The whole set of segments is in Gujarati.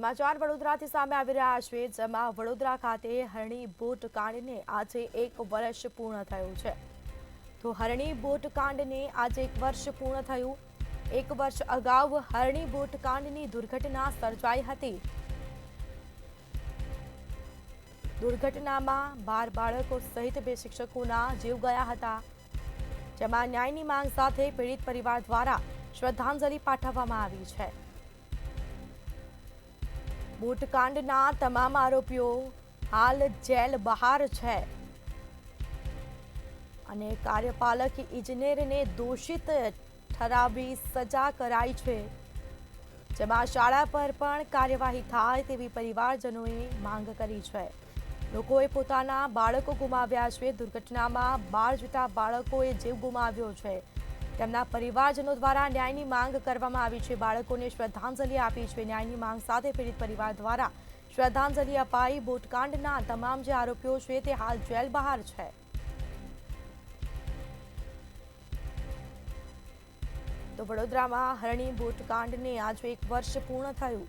સમાચાર વડોદરાથી સામે આવી રહ્યા છે, જેમાં વડોદરા ખાતે હરણી બોટ કાંડને આજે 1 વર્ષ પૂર્ણ થયું છે। તો હરણી બોટ કાંડને આજે 1 વર્ષ પૂર્ણ થયું। 1 વર્ષ અગાઉ હરણી બોટ કાંડની દુર્ઘટના સર્જાઈ હતી। દુર્ઘટનામાં 12 બાળકો સહિત 2 શિક્ષકોના જીવ ગયા હતા, જેમાં ન્યાયની માંગ સાથે પીડિત પરિવાર દ્વારા શ્રદ્ધાંજલિ પાઠવવામાં આવી છે। બોટકાંડના તમામ આરોપીઓ હાલ જેલ બહાર છે અને કાર્યપાલક ઇજનેરને દોષિત ઠરાવી સજા કરાઈ છે, જેમાં શાળા પર પણ કાર્યવાહી થાય તેવી પરિવારજનોએ માંગ કરી છે। લોકોએ પોતાના બાળકો ગુમાવ્યા છે। દુર્ઘટનામાં 12 જેટલા બાળકોએ જીવ ગુમાવ્યો છે। તેમના પરિવારજનો દ્વારા ન્યાયની માંગ કરવામાં આવી છે। બાળકોને શ્રદ્ધાંજલિ આપી છે। ન્યાયની માંગ સાથે પીડિત પરિવાર દ્વારા શ્રદ્ધાંજલિ અપાઈ। બોટકાંડના તમામ જે આરોપીઓ છે તે હાલ જેલ બહાર છે। તો વડોદરામાં હરણી બોટકાંડને આજે 1 વર્ષ પૂર્ણ થયું।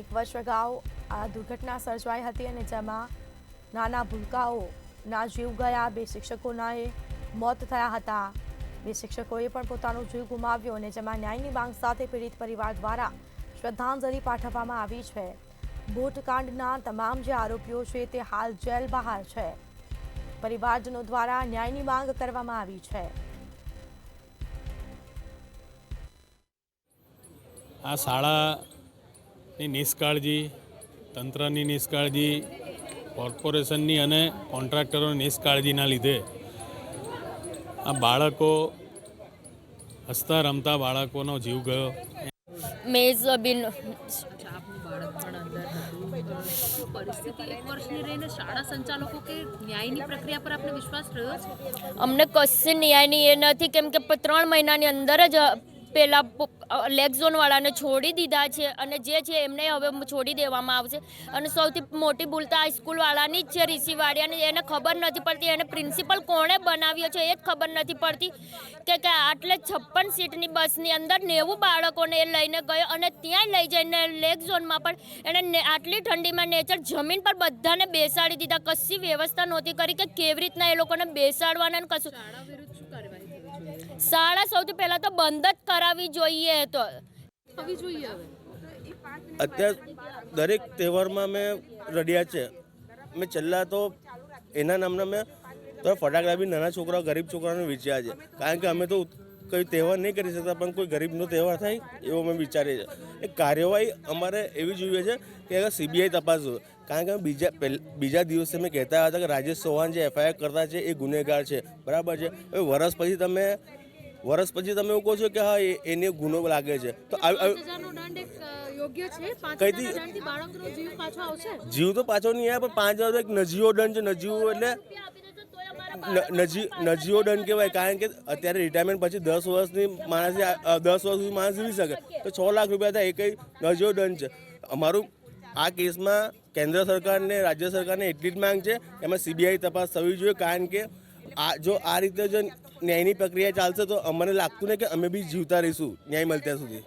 1 વર્ષ અગાઉ આ દુર્ઘટના સર્જાઈ હતી અને જેમાં નાના ભૂલકાઓના જીવ ગયા, 2 શિક્ષકોના મોત થયા હતા। 2 શિક્ષકોએ પણ પોતાનો જીવ ગુમાવ્યો અને જેમાં ન્યાયની માંગ સાથે પીડિત પરિવાર દ્વારા શ્રદ્ધાંજલિ પાઠવવામાં આવી છે। બોટકાંડના તમામ જે આરોપીઓ છે તે હાલ જેલ બહાર છે। પરિવારજનો દ્વારા ન્યાયની માંગ કરવામાં આવી છે। આ શાળાની નિષ્કાળજી, તંત્રની નિષ્કાળજી, કોર્પોરેશનની અને કોન્ટ્રાક્ટરોની નિષ્કાળજીના લીધે આ બાળકો હસતા રમતા બાળકોનો જીવ ગયો। મેઝબીન પરિસ્થિતિ 1 વર્ષની રહીને શાળા સંચાલકો કે ન્યાયની પ્રક્રિયા પર આપણે વિશ્વાસ રહ્યો છે? અમને કશે ન્યાયની એ નથી, કેમ કે 3 મહિનાની અંદર જ પેલા લેગ ઝોનવાળાને છોડી દીધા છે અને જે છે એમને હવે છોડી દેવામાં આવશે। અને સૌથી મોટી ભૂલ તો આ સ્કૂલવાળાની જ છે, ઋષિવાડિયાની। એને ખબર નથી પડતી, એને પ્રિન્સિપલ કોણે બનાવ્યો છે એ જ ખબર નથી પડતી કે આટલે 56 સીટની બસની અંદર 90 બાળકોને એ લઈને ગયો અને ત્યાં લઈ જઈને લેગ ઝોનમાં પણ એને આટલી ઠંડીમાં નેચર જમીન પર બધાને બેસાડી દીધા। કશી વ્યવસ્થા નહોતી કરી કે કેવી રીતના એ લોકોને બેસાડવાના ને કશું। શાળા વિરુદ્ધ શું કાર્યવાહી થવી જોઈએ? શાળા સૌથી પહેલાં તો બંધ જ કરાવવી જોઈએ। તો થવી જોઈએ હવે અત્યારે દરેક તહેવારમાં મેં રડ્યા છે। મેં છેલ્લા તો એના નામના મેં તો ફટાકડા બી નાના છોકરાઓ, ગરીબ છોકરાઓને વેચ્યા છે, કારણ કે અમે તો કોઈ તહેવાર નહીં કરી શકતા, પણ કોઈ ગરીબનો તહેવાર થાય એવો અમે વિચારીએ છીએ। એ કાર્યવાહી અમારે એવી જોઈએ છે કે અગર CBI તપાસ હોય, કારણ કે બીજા દિવસે મેં કહેતા હતા કે રાજેશ ચૌહાણ જે FIR કરતા છે એ ગુનેગાર છે, બરાબર છે। હવે વર્ષ પછી તમે એવું કહો છો કે હા એને ગુનો લાગે છે, તો 5,000નો દંડ એક યોગ્ય છે? 5,000ના દંડથી બાળકનો જીવ પાછો આવશે? જીવ તો પાછો નહીં આવે, પણ 5,000 એક નજીવો દંડ છે। નજીવો એટલે નજીવો દંડ કહેવાય, કારણ કે અત્યારે રિટાયરમેન્ટ પછી 10 વર્ષની માણસ 10 વર્ષ સુધી માણસ જીવી શકે, તો 6 લાખ રૂપિયા થાય, એ કંઈ નજીવો દંડ છે। અમારું આ કેસમાં કેન્દ્ર સરકારને, રાજ્ય સરકારને એટલી જ માંગ છે કે એમાં CBI તપાસ થવી જોઈએ, કારણ કે જો આ રીતે જો ન્યાયની પ્રક્રિયા ચાલશે તો અમને લાગતું નહીં કે અમે બી જીવતા રહીશું ન્યાય મળે ત્યાં સુધી।